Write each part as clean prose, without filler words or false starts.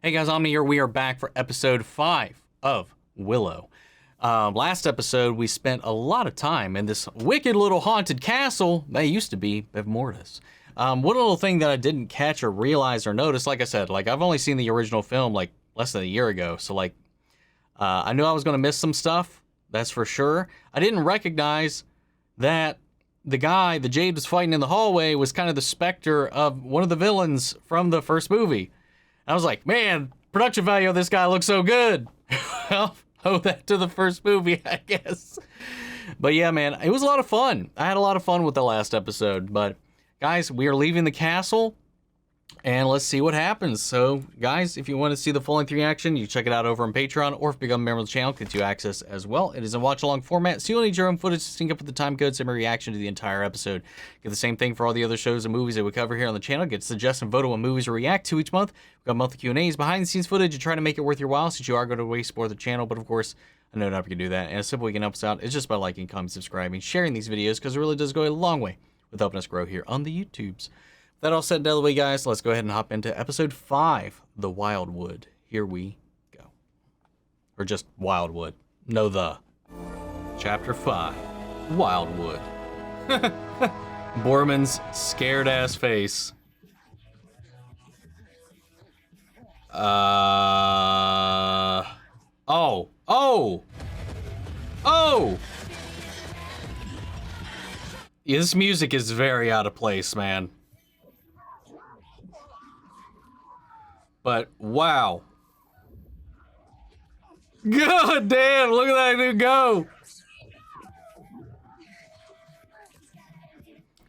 Hey guys, Omni here. We are back for episode 5 of Willow. Last episode, we spent a lot of time in this wicked little haunted castle that used to be Bavmorda's. One little thing that I didn't catch or realize or notice, like I said, I've only seen the original film less than a year ago, so I knew I was going to miss some stuff, that's for sure. I didn't recognize that the guy the Jade was fighting in the hallway was kind of the specter of one of the villains from the first movie. I was like, man, production value of this guy looks so good. Well, owe that to the first movie, I guess. But yeah, man, it was a lot of fun. I had a lot of fun with the last episode. But guys, we are leaving the castle, and let's see what happens. So guys, if you want to see the full-length reaction, you check it out over on Patreon, or if you become a member of the channel, it gets you access as well. It is a watch-along format, so you'll need your own footage to sync up with the time code, send a reaction to the entire episode. Get the same thing for all the other shows and movies that we cover here on the channel. Get suggested and vote on what movies we react to each month. We've got monthly Q&As, behind-the-scenes footage, and try to make it worth your while, since you are going to waste more of the channel. But of course, I know not everyone can do that, and a simple way you can help us out is just by liking, commenting, subscribing, sharing these videos, because it really does go a long way with helping us grow here on the YouTubes. That all said and out of the way, guys, let's go ahead and hop into episode 5, The Wildwood. Here we go. Or just Wildwood. No, the. Chapter 5, Wildwood. Boorman's scared-ass face. Oh! Yeah, this music is very out of place, man. But wow. God damn, look at that dude go.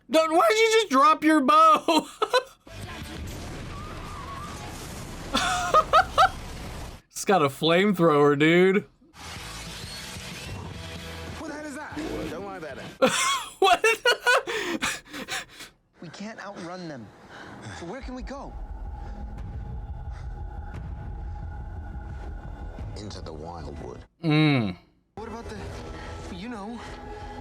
Why did you just drop your bow? It's got a flamethrower, dude. What the hell is that? Don't worry about it. What? We can't outrun them. So where can we go? Into the Wildwood. What about the,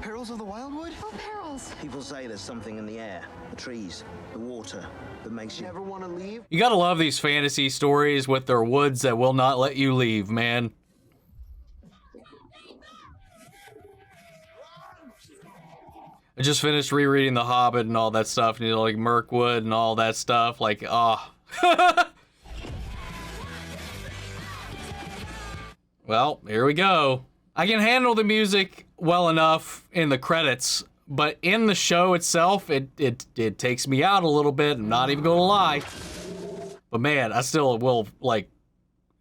perils of the Wildwood? Oh, perils. People say there's something in the air, the trees, the water, that makes you never want to leave. You gotta love these fantasy stories with their woods that will not let you leave, man. I just finished rereading The Hobbit and all that stuff, and like Mirkwood and all that stuff, Well, here we go. I can handle the music well enough in the credits, but in the show itself, it takes me out a little bit. I'm not even gonna lie. But man, I still will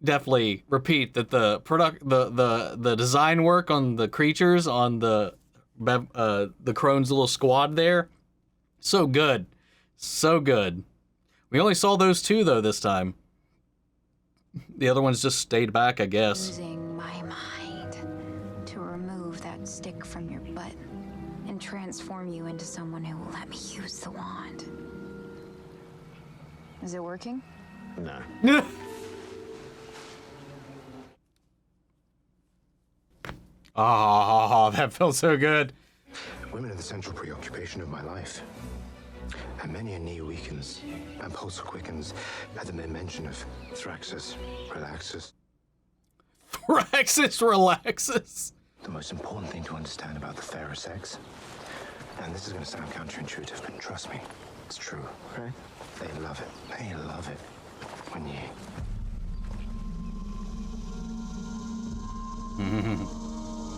definitely repeat that the design work on the creatures on the Crone's little squad there, so good, so good. We only saw those two though this time. The other ones just stayed back, I guess. Using my mind to remove that stick from your butt and transform you into someone who will let me use the wand. Is it working? No. Oh, that felt so good. Women are the central preoccupation of my life. And many a knee weakens, and pulse quickens at the mere mention of Thraxis relaxes. Thraxis relaxes. The most important thing to understand about the fairer sex, and this is going to sound counterintuitive, but trust me, it's true. Right? They love it. They love it when you...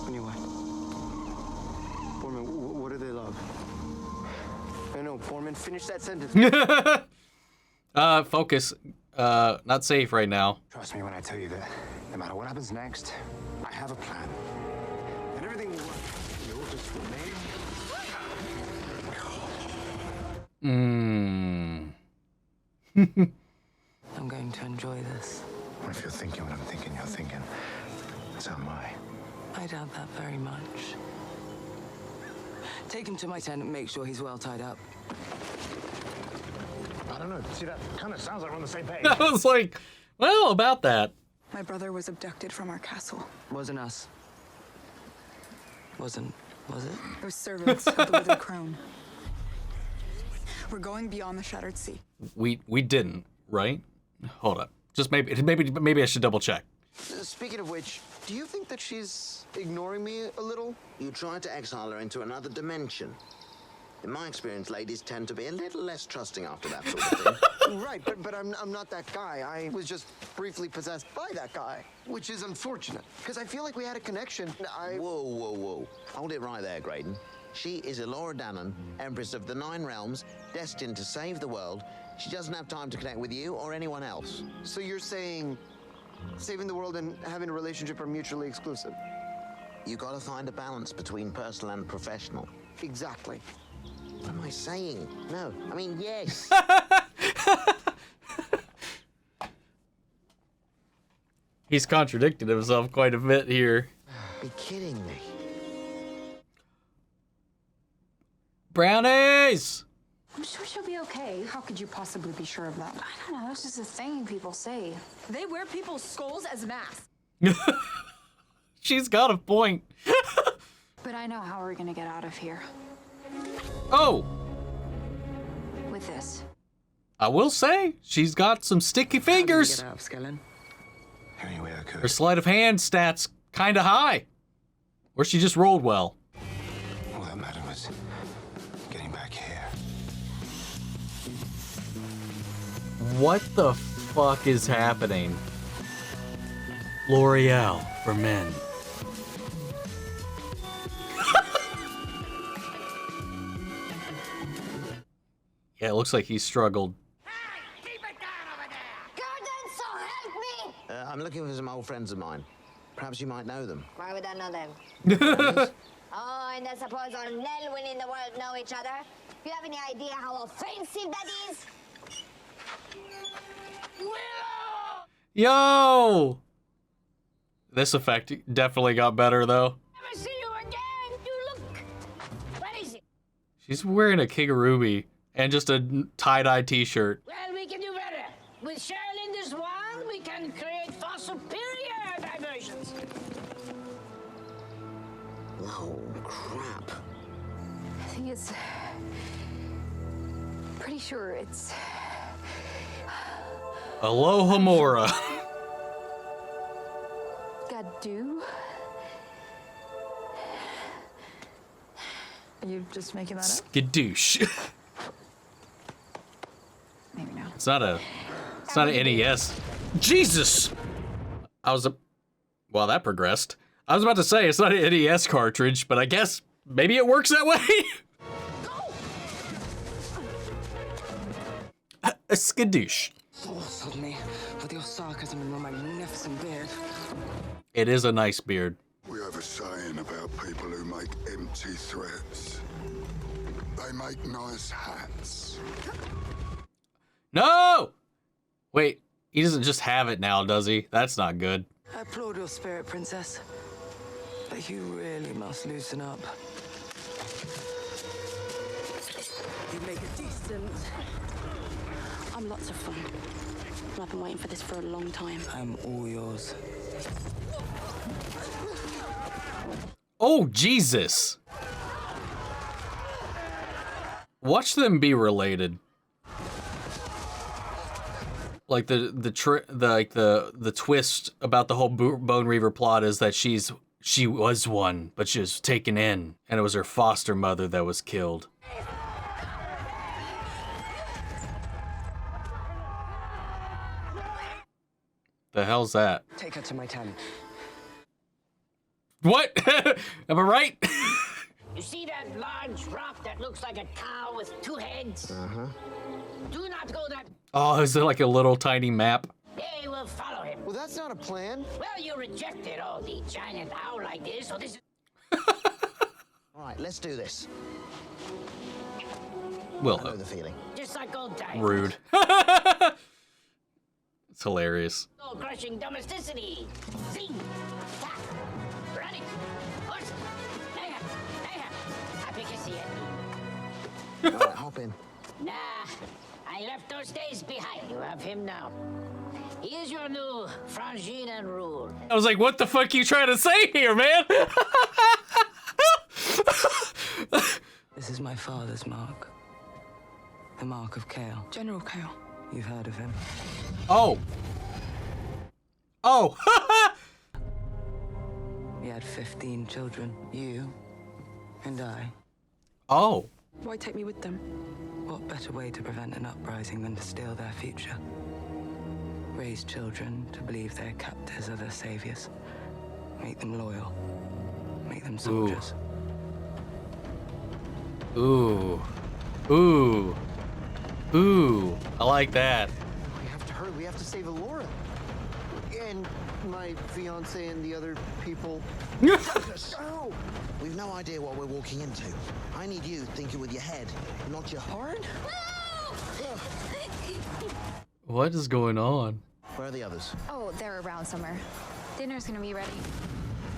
When you what? Boorman, what do they love? No, Boorman, finish that sentence. Focus. Not safe right now. Trust me when I tell you that no matter what happens next, I have a plan. And everything will work. You'll just remain. I'm going to enjoy this. If you're thinking what I'm thinking, you're thinking. So am I. I doubt that very much. Take him to my tent and make sure he's well tied up. I don't know. See, that kind of sounds like we're on the same page. I was like, well, about that. My brother was abducted from our castle. Wasn't us. Was it? Those servants of the Withered Crone. We're going beyond the Shattered Sea. We didn't, right? Hold up. Just maybe I should double check. Speaking of which, do you think that she's ignoring me a little? You tried to exile her into another dimension. In my experience, ladies tend to be a little less trusting after that sort of thing. Right, but I'm not that guy. I was just briefly possessed by that guy, which is unfortunate, because I feel like we had a connection. Whoa. Hold it right there, Graydown. She is Elora Danan, Empress of the Nine Realms, destined to save the world. She doesn't have time to connect with you or anyone else. So you're saying saving the world and having a relationship are mutually exclusive? You gotta find a balance between personal and professional. Exactly. What am I saying? No, I mean, yes. He's contradicted himself quite a bit here. Be kidding me. Brownies! I'm sure she'll be okay. How could you possibly be sure of that? I don't know, it's just a thing people say. They wear people's skulls as masks. She's got a point. But I know how we're gonna get out of here. Oh! With this. I will say, she's got some sticky fingers. Get out, Skellen. Any way I could. Her sleight of hand stats kinda high. Or she just rolled well. All that mattered was getting back here. What the fuck is happening? L'Oreal for men. Yeah, it looks like he struggled. Kasdan, so help me! I'm looking for some old friends of mine. Perhaps you might know them. Why would I know them? Oh, and I suppose our Nelwyn in the world know each other? Do you have any idea how offensive that is? Yo! This effect definitely got better, though. Never see you again! You look... What is it? She's wearing a King of Ruby and just a tie-dye t-shirt. Well, we can do better. With Cheryl in this wand, we can create far superior diversions. Oh, crap. I think it's... pretty sure it's... Aloha Mora. Gadu? Are you just making that up? Skadoosh. Maybe not. It's not an NES. Jesus! Well, that progressed. I was about to say, it's not an NES cartridge, but I guess maybe it works that way? A skadoosh. Force of me with your sarcasm and your magnificent beard. It is a nice beard. We have a saying about people who make empty threats. They make nice hats. No! Wait, he doesn't just have it now, does he? That's not good. I applaud your spirit, Princess. But you really must loosen up. You make a decent... I'm lots of fun. And I've been waiting for this for a long time. I'm all yours. Oh, Jesus! Watch them be related. Like the twist about the whole Bone Reaver plot is that she was one, but she was taken in, and it was her foster mother that was killed. The hell's that? Take her to my tent. What? Am I right? You see that large rock that looks like a cow with two heads? Uh-huh. Do not go that... Oh, is it like a little tiny map? They will follow him. Well, that's not a plan. Well, you rejected all the giant owl like this, so this is... All right, let's do this. I know Willow. the feeling. just like old times. Rude. It's hilarious. Soul-crushing domesticity. Zing. Tap. Running. Horse. Mayhem. Mayhem. Happy to see it. All right, hop in. Nah, I left those days behind. You have him now. He is your new Frangine and rule. I was like, what the fuck you trying to say here, man? This is my father's mark. The mark of Kale. General Kale. You've heard of him? Oh. Oh! We had 15 children. You and I. Oh. Why take me with them? What better way to prevent an uprising than to steal their future? Raise children to believe their captors are their saviors. Make them loyal. Make them soldiers. Ooh. Ooh. Ooh. I like that. We have to hurry. We have to save Elora. And my fiance and the other people. Oh! We've no idea what we're walking into. I need you thinking with your head, not your heart. What is going on? Where are the others? Oh, they're around somewhere. Dinner's gonna be ready.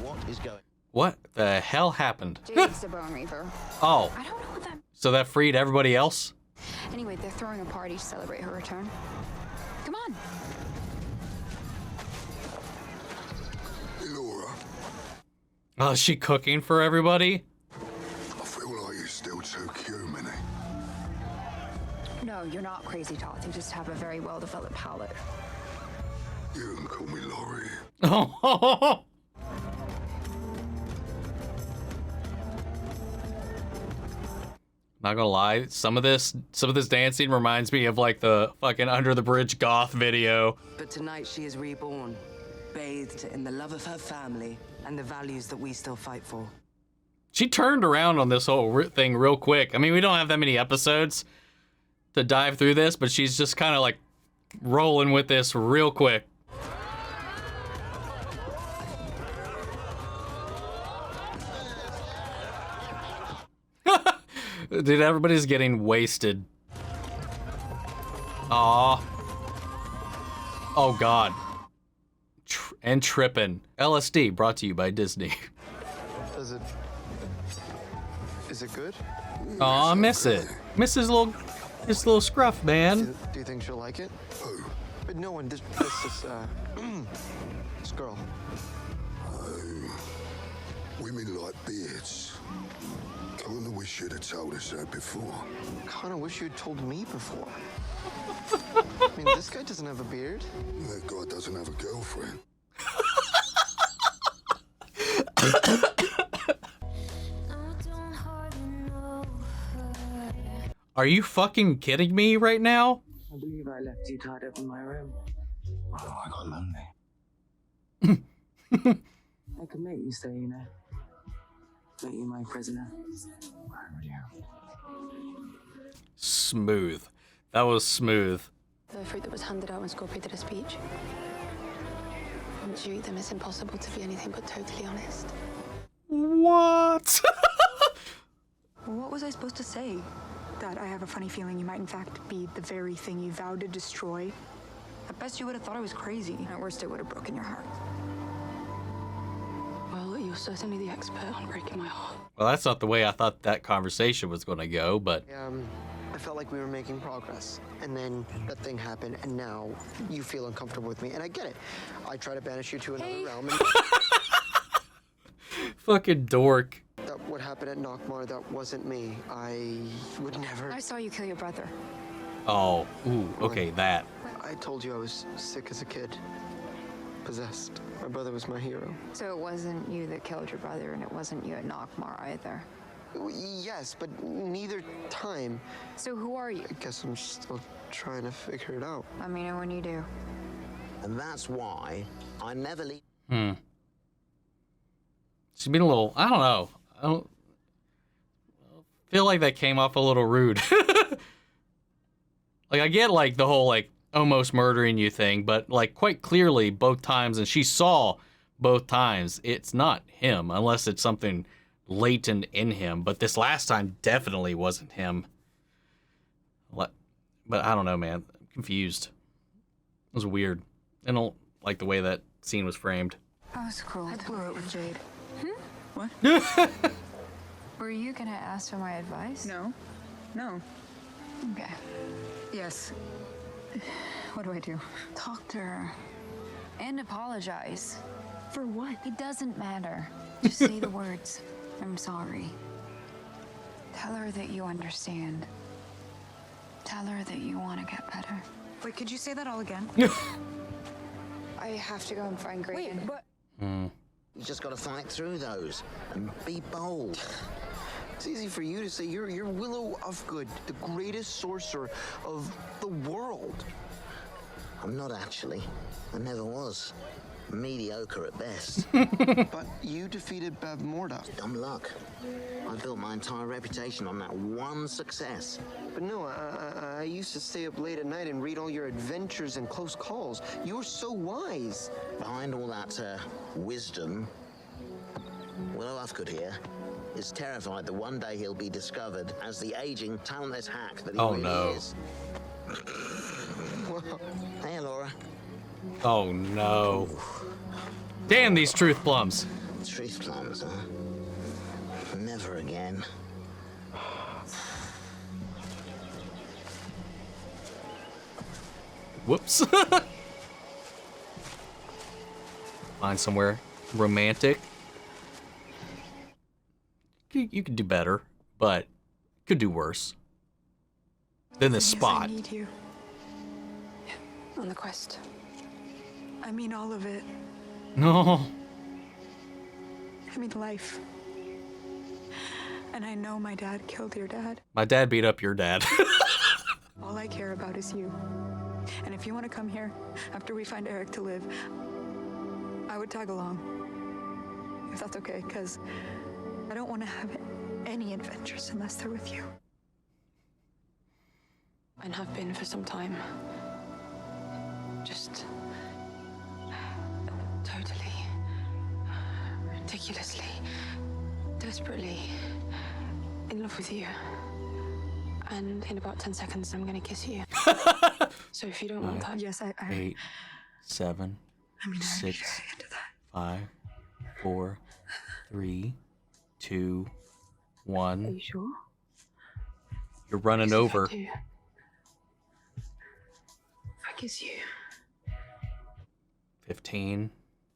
What is going? What the hell happened? Jade's the Bone Reaver. Oh. I don't know what that... So that freed everybody else? Anyway, they're throwing a party to celebrate her return. Come on. Elora, Oh, is she cooking for everybody? I feel like you're still too human. No, you're not crazy, Toth. You just have a very well-developed palate. You can call me Laurie. Oh. Not gonna lie, some of this dancing reminds me of like the fucking Under the Bridge goth video. But tonight she is reborn, bathed in the love of her family and the values that we still fight for. She turned around on this whole thing real quick. I mean, we don't have that many episodes to dive through this, but she's just kind of like rolling with this real quick. Dude, everybody's getting wasted. Aw. Oh, God. And tripping. LSD, brought to you by Disney. Is it good? Aw, I miss it. Miss his little scruff, man. Do you think she'll like it? Who? But no one. This girl. Women like beards. Kinda wish you'd have told us that before. Kinda wish you'd told me before. I mean, this guy doesn't have a beard. That guy doesn't have a girlfriend. Are you fucking kidding me right now? I believe I left you tied up in my room. Oh, I got lonely. I could make you stay, you know. Make you my prisoner. Where are you? Smooth. That was smooth. The fruit that was handed out when Scorpio did a speech. Once you eat them, it's impossible to be anything but totally honest. What? What was I supposed to say? That I have a funny feeling you might in fact be the very thing you vowed to destroy? At best you would have thought I was crazy. At worst it would have broken your heart. Well, you're certainly the expert on breaking my heart. Well, that's not the way I thought that conversation was going to go, but... I felt like we were making progress. And then that thing happened, and now you feel uncomfortable with me. And I get it. I try to banish you to another realm. And fucking dork. that what happened at Nockmaar, that wasn't me. I would never... I saw you kill your brother. Oh, ooh, okay, that. I told you I was sick as a kid. Possessed. My brother was my hero. So it wasn't you that killed your brother, and it wasn't you at Nockmaar either. Yes, but neither time. So who are you? I guess I'm still trying to figure it out. Let me know when you do. And that's why I never leave. She's been a little, I don't know. I don't feel like that came off a little rude. Like, I get, like, the whole, like, almost murdering you thing, but, like, quite clearly both times, and she saw both times, it's not him, unless it's something latent in him. But this last time definitely wasn't him. But I don't know, man. I'm confused. It was weird. I don't like the way that scene was framed. I was cruel. I blew it with Jade. What? Were you gonna ask for my advice? No. No. Okay. Yes. What do I do? Talk to her. And apologize. For what? It doesn't matter. Just say the words. I'm sorry. Tell her that you understand. Tell her that you want to get better. Wait, could you say that all again? I have to go and find Graydown. Wait, what? You just gotta fight through those and be bold. It's easy for you to say you're Willow Ufgood, the greatest sorcerer of the world. I'm not actually. I never was. Mediocre at best. But you defeated Bavmorda. Dumb luck. I built my entire reputation on that one success. But no, I used to stay up late at night and read all your adventures and close calls. You were so wise. Behind all that wisdom, Willow Ufgood here is terrified that one day he'll be discovered as the aging, talentless hack that he really is. Hey, Elora. Oh no. Damn these truth plums. Truth plums, huh? Never again. Whoops. Find somewhere romantic. You could do better, but could do worse than this spot. I need you. On the quest. I mean all of it. No. I mean life. And I know my dad killed your dad. My dad beat up your dad. All I care about is you. And if you want to come here after we find Arik to live, I would tag along. If that's okay, because I don't want to have any adventures unless they're with you. And have been for some time. Just totally, ridiculously, desperately in love with you. And in about 10 seconds, I'm gonna kiss you. So if you don't want that. Yes, I 8, 7, I mean, 6, I'm into that. 5, 4, 3, 2, 1. Are you sure? You're running over. If I kiss you. 15.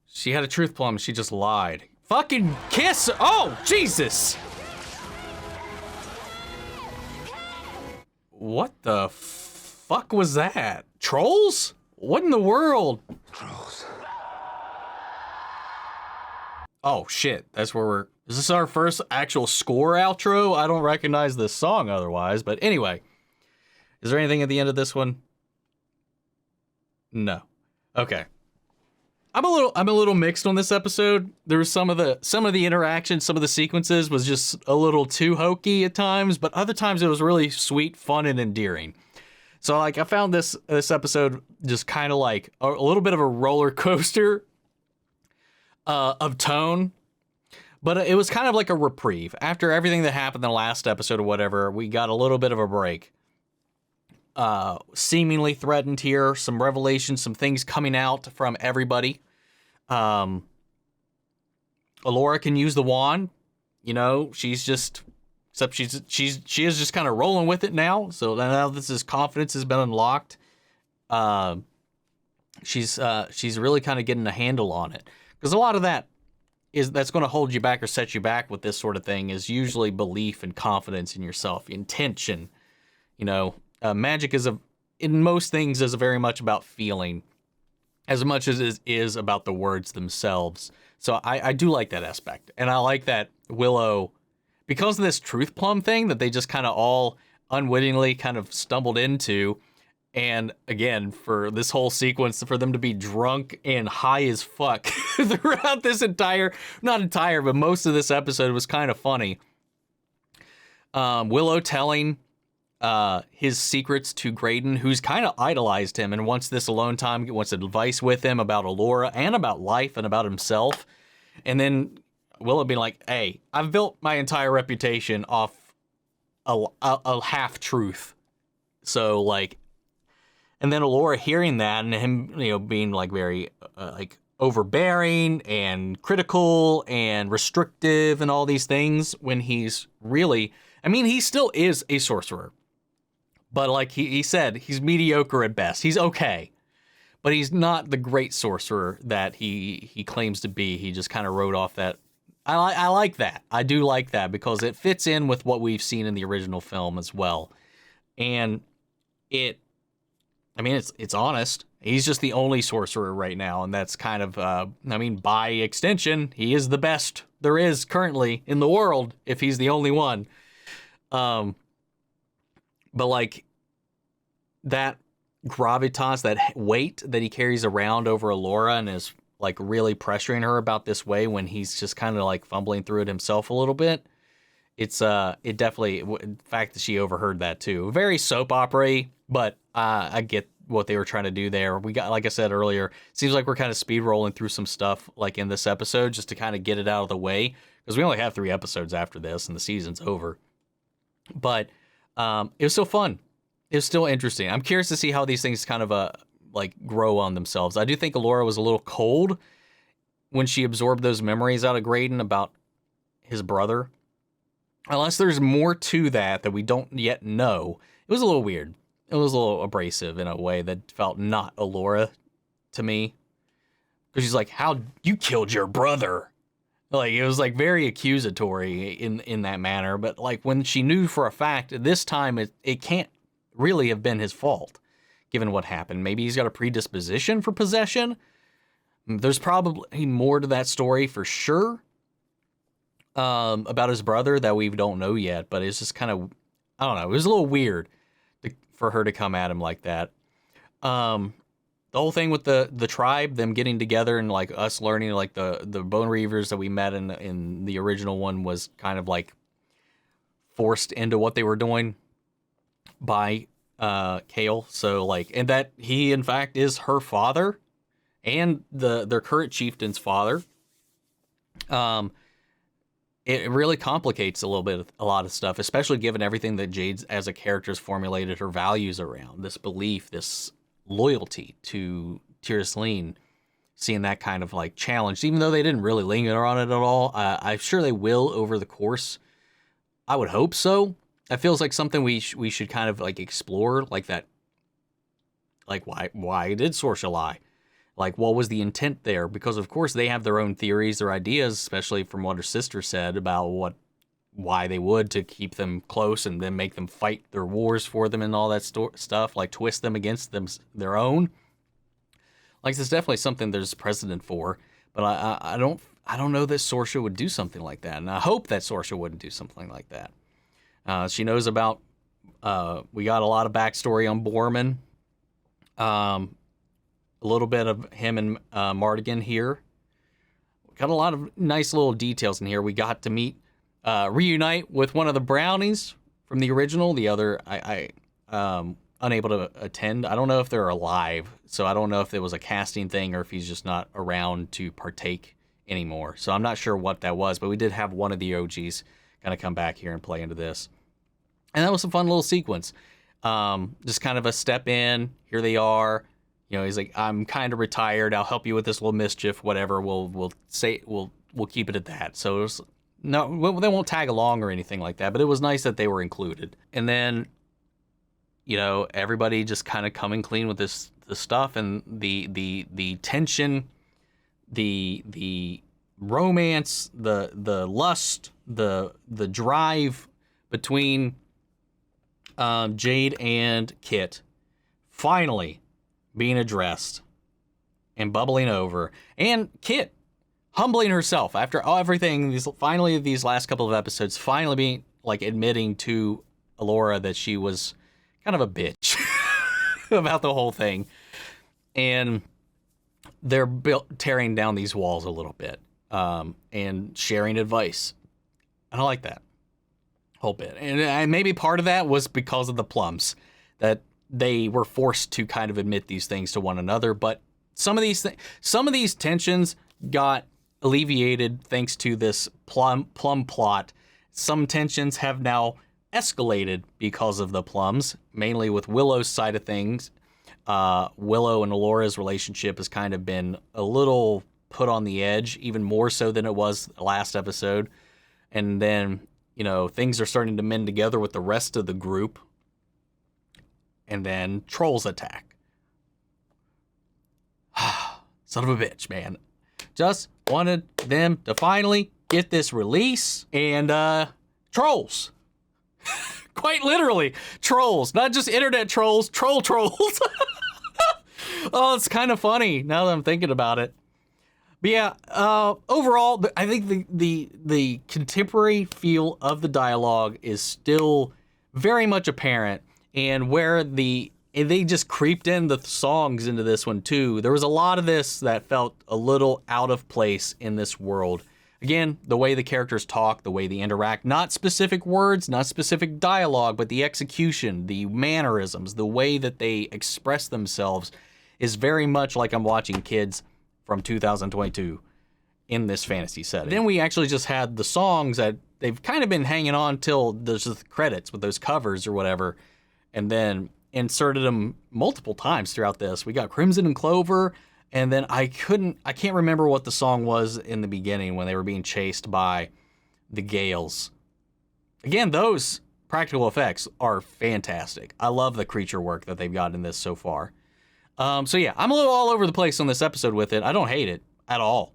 She had a truth plum. She just lied. Fucking kiss. Oh, Jesus. What the fuck was that? Trolls? What in the world? Trolls. Oh, shit. That's where we're... Is this our first actual score outro? I don't recognize this song otherwise, but anyway. Is there anything at the end of this one? No. Okay. I'm a little mixed on this episode. There was some of the interaction, some of the sequences was just a little too hokey at times, but other times it was really sweet, fun, and endearing. So like I found this episode just kind of like a little bit of a roller coaster of tone, but it was kind of like a reprieve. After everything that happened in the last episode or whatever, we got a little bit of a break. Seemingly threatened here, some revelations, some things coming out from everybody. Elora can use the wand, you know, she is just kind of rolling with it now. So now this confidence has been unlocked. She's really kind of getting a handle on it, because a lot of that's going to hold you back or set you back with this sort of thing is usually belief and confidence in yourself, intention. You know, magic in most things is very much about feeling, as much as it is about the words themselves. So I do like that aspect. And I like that Willow, because of this truth plum thing that they just kind of all unwittingly kind of stumbled into. And again, for this whole sequence, for them to be drunk and high as fuck throughout this but most of this episode was kind of funny. Willow telling his secrets to Graydown, who's kind of idolized him and wants this alone time, wants advice with him about Elora and about life and about himself. And then Willow being like, hey, I've built my entire reputation off a half-truth. So, like, and then Elora hearing that and him, you know, being, like, very, like, overbearing and critical and restrictive and all these things when he's really, I mean, he still is a sorcerer. But like he said, he's mediocre at best. He's okay. But he's not the great sorcerer that he claims to be. He just kind of wrote off that. I like that. I do like that because it fits in with what we've seen in the original film as well. And it I mean, it's honest. He's just the only sorcerer right now, and that's kind of, I mean, by extension, he is the best there is currently in the world if he's the only one. But like that gravitas, that weight that he carries around over Elora and is like really pressuring her about this way when he's just kind of like fumbling through it himself a little bit. It definitely, in fact that she overheard that too. Very soap opera-y, but I get what they were trying to do there. We got, like I said earlier, seems like we're kind of speed rolling through some stuff like in this episode just to kind of get it out of the way, because we only have 3 episodes after this and the season's over. But it was still fun. It was still interesting. I'm curious to see how these things kind of like grow on themselves. I do think Elora was a little cold when she absorbed those memories out of Graydown about his brother. Unless there's more to that we don't yet know. It was a little weird. It was a little abrasive in a way that felt not Elora to me. Because she's like, how you killed your brother? Like, it was like very accusatory in that manner. But like when she knew for a fact, this time it can't really have been his fault, given what happened. Maybe he's got a predisposition for possession. There's probably more to that story for sure. About his brother that we don't know yet, but it's just kind of, I don't know, it was a little weird for her to come at him like that. The whole thing with the tribe, them getting together and like us learning like the Bone Reavers that we met in the original one was kind of like forced into what they were doing by Kale. So like, and that he in fact is her father and their current chieftain's father. It really complicates a lot of stuff, especially given everything that Jade as a character has formulated her values around. This belief, this loyalty to Tirasleen, seeing that kind of like challenged, even though they didn't really linger on it at all. I'm sure they will over the course. I would hope so. It feels like something we should kind of like explore, like that. Like why did Sorsha lie? Like, what was the intent there? Because, of course, they have their own theories, their ideas, especially from what her sister said about why they would to keep them close and then make them fight their wars for them and all that stuff, like twist them against their own. Like, there's definitely something there's precedent for, but I don't know that Sorsha would do something like that, and I hope that Sorsha wouldn't do something like that. She knows about, we got a lot of backstory on Boorman. A little bit of him and Mardigan here. Got a lot of nice little details in here. We got to meet, reunite with one of the brownies from the original. The other, I unable to attend. I don't know if they're alive, so I don't know if it was a casting thing or if he's just not around to partake anymore. So I'm not sure what that was, but we did have one of the OGs kind of come back here and play into this. And that was a fun little sequence. Just kind of a step in. Here they are. You know, he's like, I'm kind of retired. I'll help you with this little mischief, whatever. We'll keep it at that. So it was, no, they won't tag along or anything like that, but it was nice that they were included. And then, you know, everybody just kind of coming clean with the stuff and the tension, the romance, the lust, the drive between Jade and Kit finally being addressed and bubbling over, and Kit humbling herself after everything. These last couple of episodes, finally being like admitting to Elora that she was kind of a bitch about the whole thing, and they're tearing down these walls a little bit and sharing advice. I like that whole bit, and maybe part of that was because of the plums that they were forced to kind of admit these things to one another. But some of these tensions got alleviated thanks to this plum plot. Some tensions have now escalated because of the plums, mainly with Willow's side of things. Willow and Elora's relationship has kind of been a little put on the edge, even more so than it was last episode. And then, you know, things are starting to mend together with the rest of the group. And then trolls attack. Son of a bitch, man. Just wanted them to finally get this release. And trolls. Quite literally, trolls. Not just internet trolls, trolls. Oh, it's kind of funny now that I'm thinking about it. But yeah, overall, I think the contemporary feel of the dialogue is still very much apparent, and where they just creeped in the songs into this one too. There was a lot of this that felt a little out of place in this world. Again, the way the characters talk, the way they interact, not specific words, not specific dialogue, but the execution, the mannerisms, the way that they express themselves is very much like I'm watching kids from 2022 in this fantasy setting. Then we actually just had the songs that they've kind of been hanging on till there's the credits with those covers or whatever, and then inserted them multiple times throughout this. We got Crimson and Clover, and then I can't remember what the song was in the beginning when they were being chased by the Gales. Again, those practical effects are fantastic. I love the creature work that they've got in this so far. So yeah, I'm a little all over the place on this episode with it. I don't hate it at all.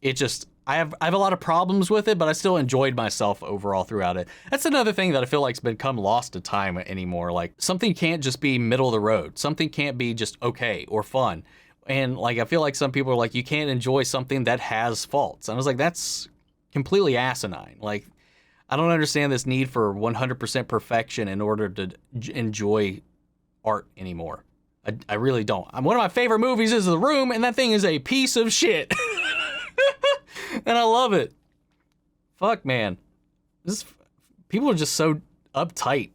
It just, I have a lot of problems with it, but I still enjoyed myself overall throughout it. That's another thing that I feel like's become lost to time anymore. Like, something can't just be middle of the road. Something can't be just okay or fun. And like, I feel like some people are like, you can't enjoy something that has faults. And I was like, that's completely asinine. Like, I don't understand this need for 100% perfection in order to enjoy art anymore. I really don't. One of my favorite movies is The Room, and that thing is a piece of shit. And I love it. Fuck, man. People are just so uptight.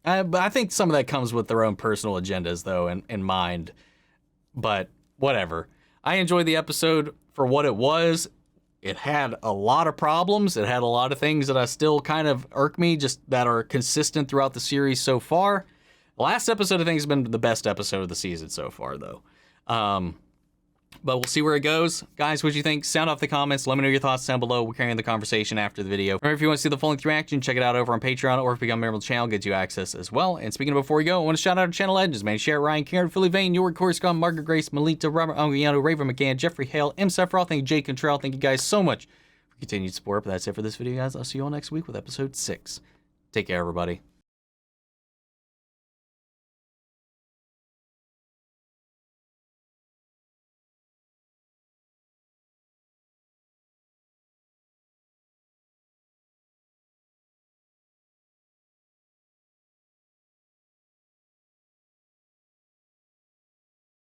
But I think some of that comes with their own personal agendas, though, in mind. But whatever. I enjoyed the episode for what it was. It had a lot of problems. It had a lot of things that I still kind of irk me, just that are consistent throughout the series so far. The last episode, I think, has been the best episode of the season so far, though. But we'll see where it goes. Guys, what do you think? Sound off the comments. Let me know your thoughts down below. We're carrying the conversation after the video. Remember, if you want to see the full-length reaction, check it out over on Patreon, or if you become a member of the channel, gets you access as well. And speaking of before we go, I want to shout out our channel legends, man. Share, Ryan, Karen, Philly Vane, York, Corey Scott, Margaret Grace, Melita, Robert Anguiano, Raven McGann, Jeffrey Hale, M. Sephiroth. Thank you, Jake Contrell. Thank you guys so much for continued support. But that's it for this video, guys. I'll see you all next week with episode 6. Take care, everybody.